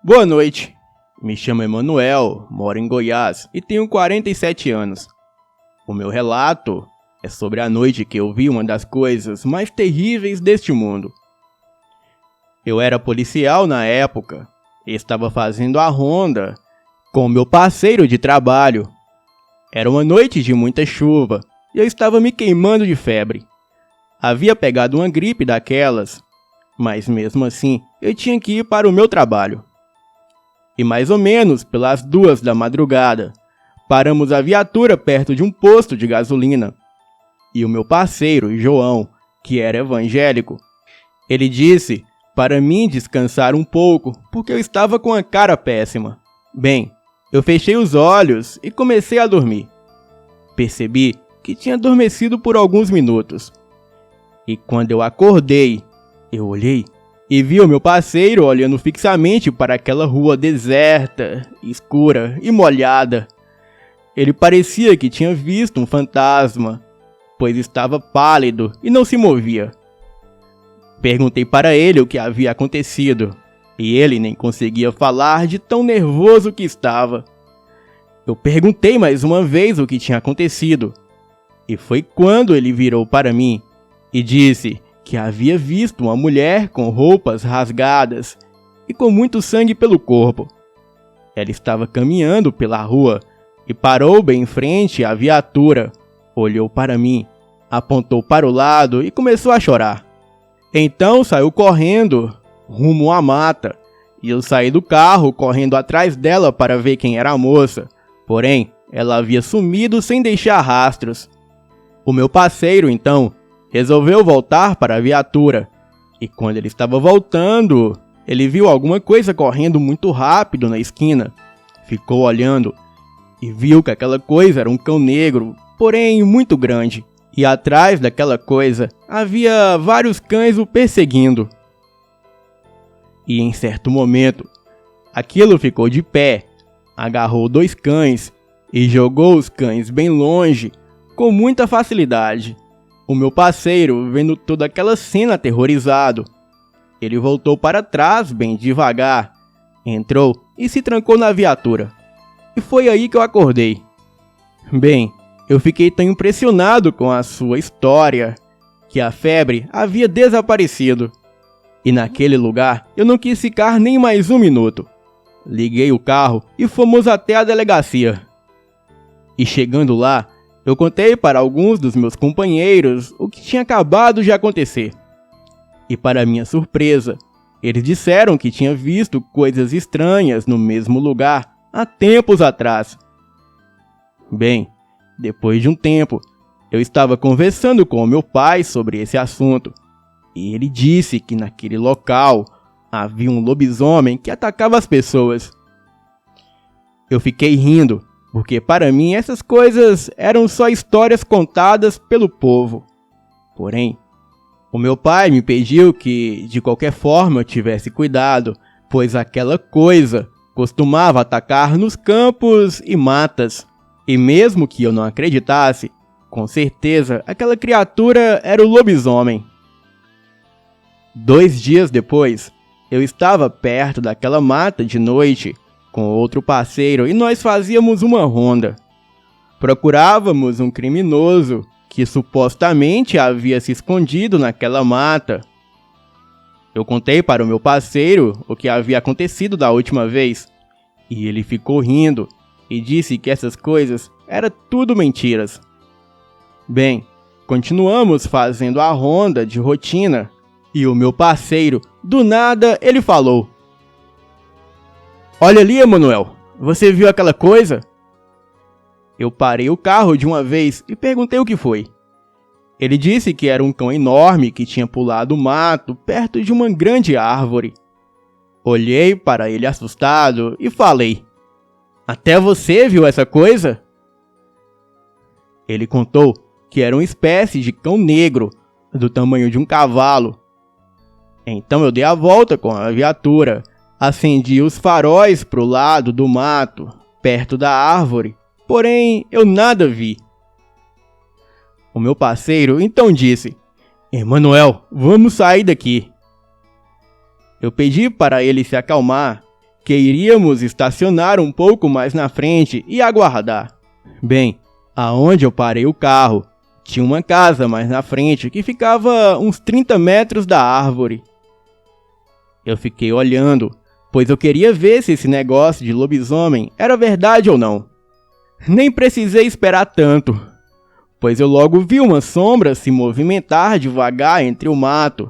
Boa noite, me chamo Emanuel, moro em Goiás e tenho 47 anos. O meu relato é sobre a noite que eu vi uma das coisas mais terríveis deste mundo. Eu era policial na época e estava fazendo a ronda com meu parceiro de trabalho. Era uma noite de muita chuva e eu estava me queimando de febre. Havia pegado uma gripe daquelas, mas mesmo assim eu tinha que ir para o meu trabalho. E mais ou menos pelas 2 da madrugada, paramos a viatura perto de um posto de gasolina. E o meu parceiro, João, que era evangélico, ele disse para mim descansar um pouco, porque eu estava com a cara péssima. Bem, eu fechei os olhos e comecei a dormir. Percebi que tinha adormecido por alguns minutos. E quando eu acordei, eu olhei e vi o meu parceiro olhando fixamente para aquela rua deserta, escura e molhada. Ele parecia que tinha visto um fantasma, pois estava pálido e não se movia. Perguntei para ele o que havia acontecido, e ele nem conseguia falar de tão nervoso que estava. Eu perguntei mais uma vez o que tinha acontecido, e foi quando ele virou para mim e disse que havia visto uma mulher com roupas rasgadas e com muito sangue pelo corpo. Ela estava caminhando pela rua e parou bem em frente à viatura, olhou para mim, apontou para o lado e começou a chorar. Então saiu correndo rumo à mata e eu saí do carro correndo atrás dela para ver quem era a moça, porém ela havia sumido sem deixar rastros. O meu parceiro então resolveu voltar para a viatura, e quando ele estava voltando, ele viu alguma coisa correndo muito rápido na esquina. Ficou olhando e viu que aquela coisa era um cão negro, porém muito grande, e atrás daquela coisa havia vários cães o perseguindo. E em certo momento, aquilo ficou de pé, agarrou 2 cães e jogou os cães bem longe com muita facilidade. O meu parceiro, vendo toda aquela cena aterrorizado, ele voltou para trás bem devagar, entrou e se trancou na viatura. E foi aí que eu acordei. Bem, eu fiquei tão impressionado com a sua história, que a febre havia desaparecido. E naquele lugar eu não quis ficar nem mais um minuto. Liguei o carro e fomos até a delegacia. E chegando lá, eu contei para alguns dos meus companheiros o que tinha acabado de acontecer. E para minha surpresa, eles disseram que tinham visto coisas estranhas no mesmo lugar há tempos atrás. Bem, depois de um tempo, eu estava conversando com o meu pai sobre esse assunto, e ele disse que naquele local havia um lobisomem que atacava as pessoas. Eu fiquei rindo, porque para mim essas coisas eram só histórias contadas pelo povo. Porém, o meu pai me pediu que, de qualquer forma, eu tivesse cuidado, pois aquela coisa costumava atacar nos campos e matas. E mesmo que eu não acreditasse, com certeza aquela criatura era o lobisomem. 2 dias depois, eu estava perto daquela mata de noite com outro parceiro e nós fazíamos uma ronda. Procurávamos um criminoso que supostamente havia se escondido naquela mata. Eu contei para o meu parceiro o que havia acontecido da última vez, e ele ficou rindo e disse que essas coisas eram tudo mentiras. Bem, continuamos fazendo a ronda de rotina, e o meu parceiro, do nada, ele falou: "Olha ali, Emanuel, você viu aquela coisa?" Eu parei o carro de uma vez e perguntei o que foi. Ele disse que era um cão enorme que tinha pulado o mato perto de uma grande árvore. Olhei para ele assustado e falei: "Até você viu essa coisa?" Ele contou que era uma espécie de cão negro, do tamanho de um cavalo. Então eu dei a volta com a viatura, acendi os faróis para o lado do mato, perto da árvore, porém eu nada vi. O meu parceiro então disse: "Emanuel, vamos sair daqui." Eu pedi para ele se acalmar, que iríamos estacionar um pouco mais na frente e aguardar. Bem, aonde eu parei o carro, tinha uma casa mais na frente que ficava uns 30 metros da árvore. Eu fiquei olhando, pois eu queria ver se esse negócio de lobisomem era verdade ou não. Nem precisei esperar tanto, pois eu logo vi uma sombra se movimentar devagar entre o mato.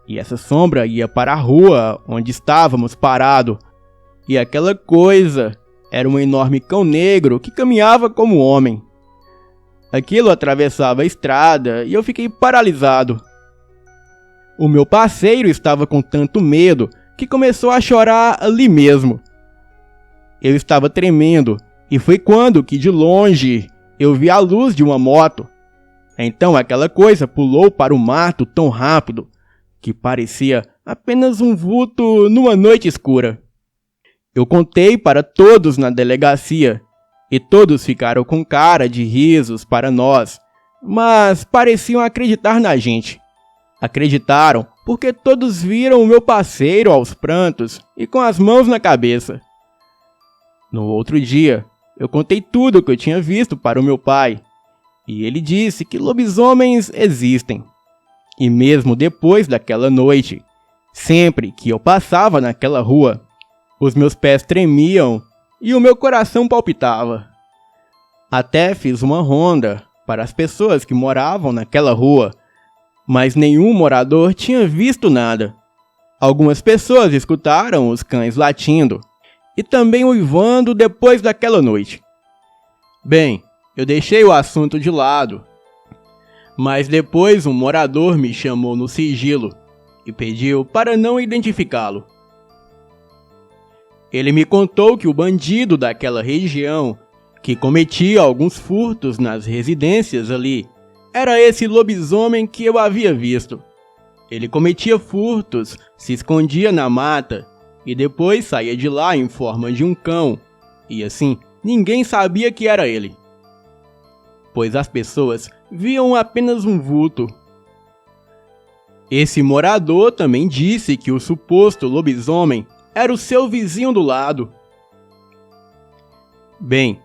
E essa sombra ia para a rua onde estávamos parados. E aquela coisa era um enorme cão negro que caminhava como homem. Aquilo atravessava a estrada e eu fiquei paralisado. O meu parceiro estava com tanto medo que começou a chorar ali mesmo. Eu estava tremendo e foi quando que de longe eu vi a luz de uma moto. Então aquela coisa pulou para o mato tão rápido que parecia apenas um vulto numa noite escura. Eu contei para todos na delegacia e todos ficaram com cara de risos para nós, mas pareciam acreditar na gente. Acreditaram porque todos viram o meu parceiro aos prantos e com as mãos na cabeça. No outro dia, eu contei tudo o que eu tinha visto para o meu pai, e ele disse que lobisomens existem. E mesmo depois daquela noite, sempre que eu passava naquela rua, os meus pés tremiam e o meu coração palpitava. Até fiz uma ronda para as pessoas que moravam naquela rua, mas nenhum morador tinha visto nada. Algumas pessoas escutaram os cães latindo e também uivando depois daquela noite. Bem, eu deixei o assunto de lado, mas depois um morador me chamou no sigilo e pediu para não identificá-lo. Ele me contou que o bandido daquela região, que cometia alguns furtos nas residências ali, era esse lobisomem que eu havia visto. Ele cometia furtos, se escondia na mata e depois saía de lá em forma de um cão, e assim ninguém sabia que era ele, pois as pessoas viam apenas um vulto. Esse morador também disse que o suposto lobisomem era o seu vizinho do lado. Bem,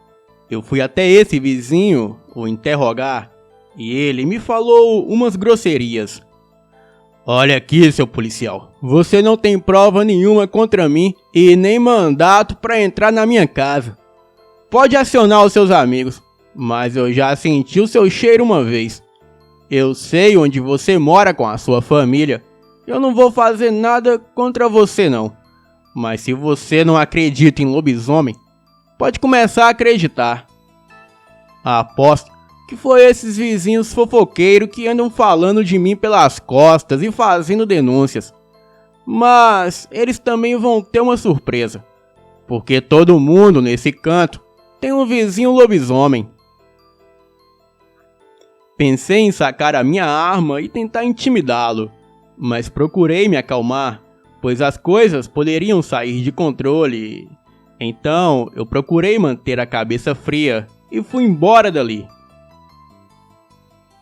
eu fui até esse vizinho o interrogar e ele me falou umas grosserias. Olha aqui, seu policial, você não tem prova nenhuma contra mim e nem mandato para entrar na minha casa. Pode acionar os seus amigos, mas eu já senti o seu cheiro uma vez. Eu sei onde você mora com a sua família. Eu não vou fazer nada contra você não. Mas se você não acredita em lobisomem, pode começar a acreditar. Aposto que foi esses vizinhos fofoqueiros que andam falando de mim pelas costas e fazendo denúncias. Mas eles também vão ter uma surpresa, porque todo mundo nesse canto tem um vizinho lobisomem. Pensei em sacar a minha arma e tentar intimidá-lo, mas procurei me acalmar, pois as coisas poderiam sair de controle. Então eu procurei manter a cabeça fria e fui embora dali.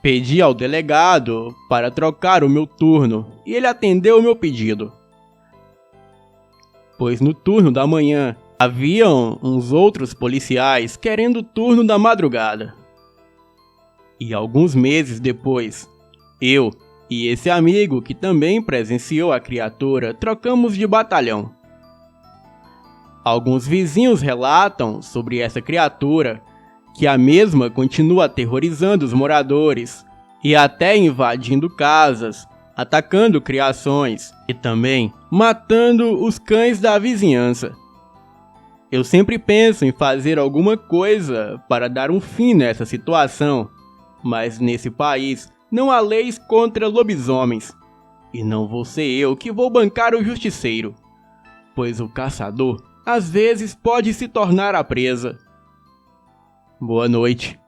Pedi ao delegado para trocar o meu turno e ele atendeu o meu pedido, pois no turno da manhã haviam uns outros policiais querendo o turno da madrugada. E alguns meses depois, eu e esse amigo que também presenciou a criatura trocamos de batalhão. Alguns vizinhos relatam sobre essa criatura, que a mesma continua aterrorizando os moradores e até invadindo casas, atacando criações e também matando os cães da vizinhança. Eu sempre penso em fazer alguma coisa para dar um fim nessa situação, mas nesse país não há leis contra lobisomens, e não vou ser eu que vou bancar o justiceiro, pois o caçador às vezes pode se tornar a presa. Boa noite.